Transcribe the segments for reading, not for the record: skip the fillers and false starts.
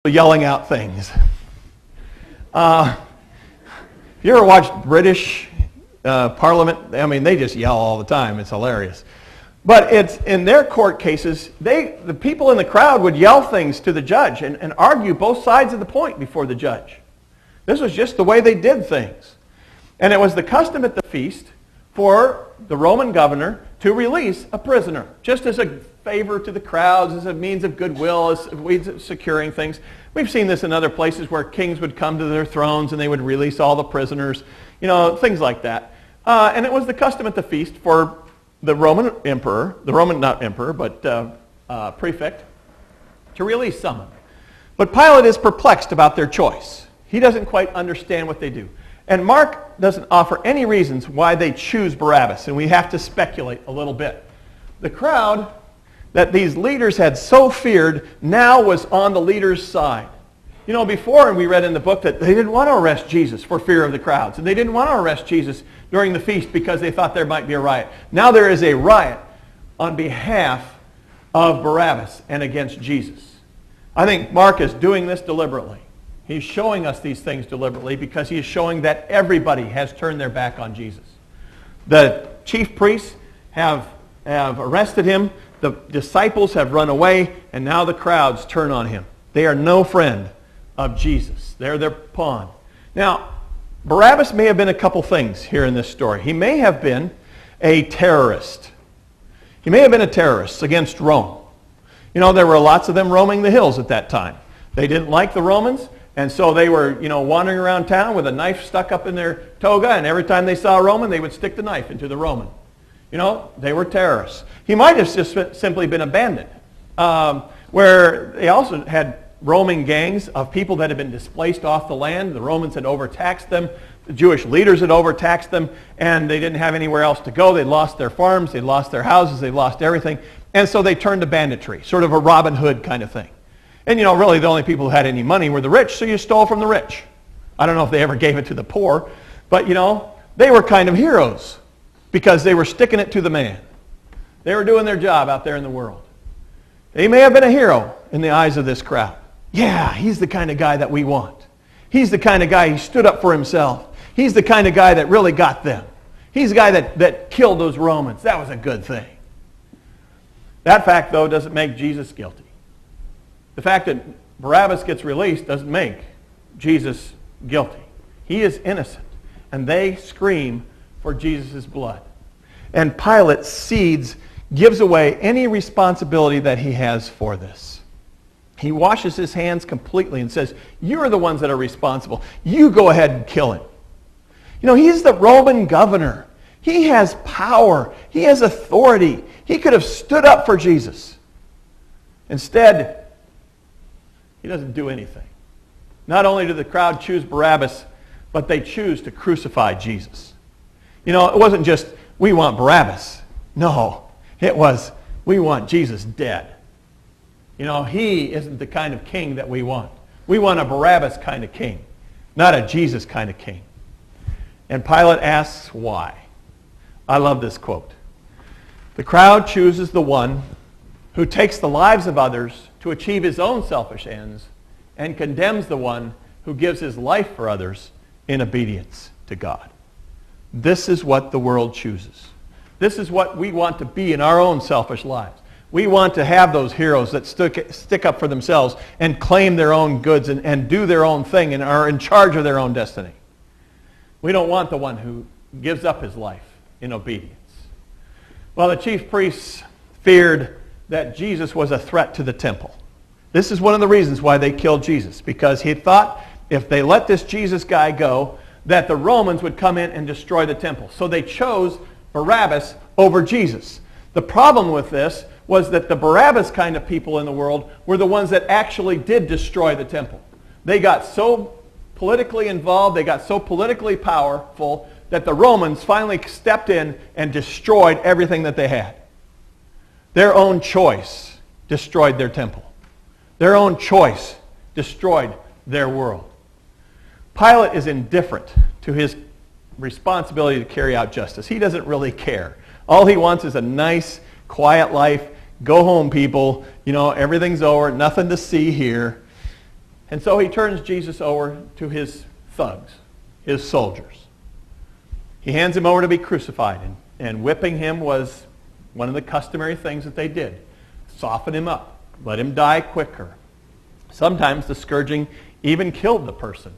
yelling out things. If you ever watched British Parliament, I mean, they just yell all the time. It's hilarious. But it's in their court cases, the people in the crowd would yell things to the judge and argue both sides of the point before the judge. This was just the way they did things. And it was the custom at the feast for the Roman governor to release a prisoner, just as a favor to the crowds, as a means of goodwill, as a way of securing things. We've seen this in other places where kings would come to their thrones and they would release all the prisoners, things like that. And it was the custom at the feast for the Roman emperor, prefect, to release someone. But Pilate is perplexed about their choice. He doesn't quite understand what they do. And Mark doesn't offer any reasons why they choose Barabbas, and we have to speculate a little bit. The crowd that these leaders had so feared now was on the leaders' side. Before we read in the book that they didn't want to arrest Jesus for fear of the crowds, and they didn't want to arrest Jesus during the feast because they thought there might be a riot. Now there is a riot on behalf of Barabbas and against Jesus. I think Mark is doing this deliberately. He's showing us these things deliberately because he is showing that everybody has turned their back on Jesus. The chief priests have arrested him. The disciples have run away, and now the crowds turn on him. They are no friend of Jesus. They're their pawn. Now, Barabbas may have been a couple things here in this story. He may have been a terrorist. He may have been a terrorist against Rome. There were lots of them roaming the hills at that time. They didn't like the Romans, and so they were, wandering around town with a knife stuck up in their toga, and every time they saw a Roman, they would stick the knife into the Roman. They were terrorists. He might have just simply been a bandit, where they also had roaming gangs of people that had been displaced off the land. The Romans had overtaxed them. The Jewish leaders had overtaxed them, and they didn't have anywhere else to go. They'd lost their farms. They'd lost their houses. They'd lost everything. And so they turned to banditry, sort of a Robin Hood kind of thing. And, really the only people who had any money were the rich, so you stole from the rich. I don't know if they ever gave it to the poor, but, they were kind of heroes because they were sticking it to the man. They were doing their job out there in the world. He may have been a hero in the eyes of this crowd. Yeah, he's the kind of guy that we want. He's the kind of guy who stood up for himself. He's the kind of guy that really got them. He's the guy that killed those Romans. That was a good thing. That fact, though, doesn't make Jesus guilty. The fact that Barabbas gets released doesn't make Jesus guilty. He is innocent, and they scream for Jesus' blood. And Pilate gives away any responsibility that he has for this. He washes his hands completely and says, you're the ones that are responsible. You go ahead and kill him. He's the Roman governor. He has power. He has authority. He could have stood up for Jesus. Instead, he doesn't do anything. Not only do the crowd choose Barabbas, but they choose to crucify Jesus. It wasn't just, we want Barabbas. No, it was, we want Jesus dead. He isn't the kind of king that we want. We want a Barabbas kind of king, not a Jesus kind of king. And Pilate asks why. I love this quote. The crowd chooses the one who takes the lives of others to achieve his own selfish ends and condemns the one who gives his life for others in obedience to God. This is what the world chooses. This is what we want to be in our own selfish lives. We want to have those heroes that stick up for themselves and claim their own goods and do their own thing and are in charge of their own destiny. We don't want the one who gives up his life in obedience. Well, the chief priests feared that Jesus was a threat to the temple. This is one of the reasons why they killed Jesus, because he thought if they let this Jesus guy go, that the Romans would come in and destroy the temple. So they chose Barabbas over Jesus. The problem with this was that the Barabbas kind of people in the world were the ones that actually did destroy the temple. They got so politically involved, they got so politically powerful that the Romans finally stepped in and destroyed everything that they had. Their own choice destroyed their temple. Their own choice destroyed their world. Pilate is indifferent to his responsibility to carry out justice. He doesn't really care. All he wants is a nice, quiet life. Go home, people. Everything's over. Nothing to see here. And so he turns Jesus over to his thugs, his soldiers. He hands him over to be crucified, and whipping him was one of the customary things that they did. Soften him up, let him die quicker. Sometimes the scourging even killed the person.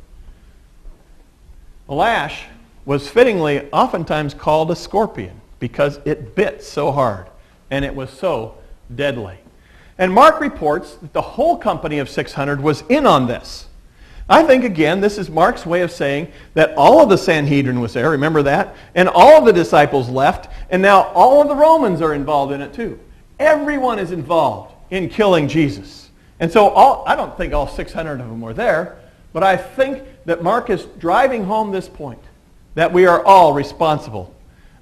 The lash was fittingly oftentimes called a scorpion because it bit so hard and it was so deadly. And Mark reports that the whole company of 600 was in on this. I think, again, this is Mark's way of saying that all of the Sanhedrin was there, remember that? And all of the disciples left, and now all of the Romans are involved in it too. Everyone is involved in killing Jesus. And so I don't think all 600 of them were there, but I think that Mark is driving home this point, that we are all responsible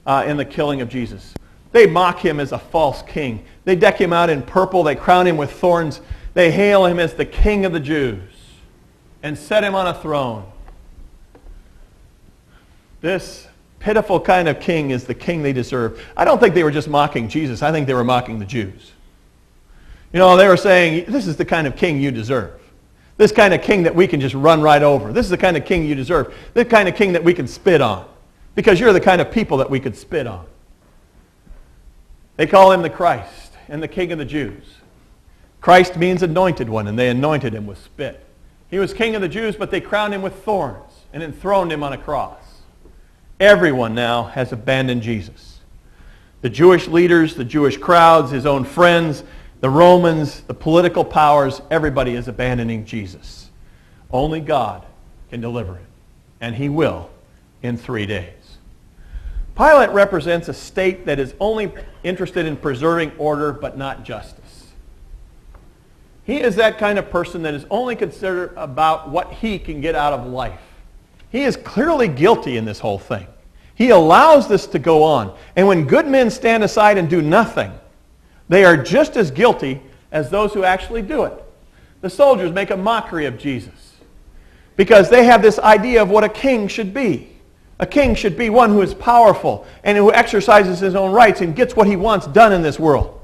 in the killing of Jesus. They mock him as a false king. They deck him out in purple. They crown him with thorns. They hail him as the King of the Jews and set him on a throne. This pitiful kind of king is the king they deserve. I don't think they were just mocking Jesus. I think they were mocking the Jews. You know, they were saying, this is the kind of king you deserve. This kind of king that we can just run right over. This is the kind of king you deserve. This kind of king that we can spit on. Because you're the kind of people that we could spit on. They call him the Christ and the King of the Jews. Christ means anointed one, and they anointed him with spit. He was King of the Jews, but they crowned him with thorns and enthroned him on a cross. Everyone now has abandoned Jesus. The Jewish leaders, the Jewish crowds, his own friends, the Romans, the political powers, everybody is abandoning Jesus. Only God can deliver him, and he will in 3 days. Pilate represents a state that is only interested in preserving order but not justice. He is that kind of person that is only concerned about what he can get out of life. He is clearly guilty in this whole thing. He allows this to go on. And when good men stand aside and do nothing, they are just as guilty as those who actually do it. The soldiers make a mockery of Jesus because they have this idea of what a king should be. A king should be one who is powerful and who exercises his own rights and gets what he wants done in this world.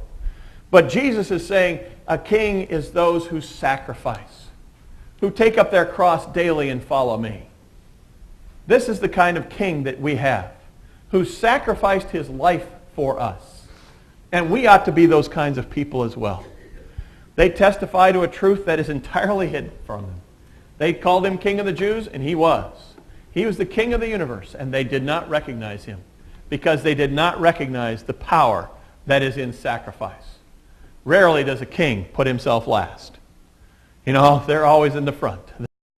But Jesus is saying a king is those who sacrifice, who take up their cross daily and follow me. This is the kind of king that we have, who sacrificed his life for us. And we ought to be those kinds of people as well. They testify to a truth that is entirely hidden from them. They called him King of the Jews, and he was. He was the king of the universe, and they did not recognize him because they did not recognize the power that is in sacrifice. Rarely does a king put himself last. You know, they're always in the front.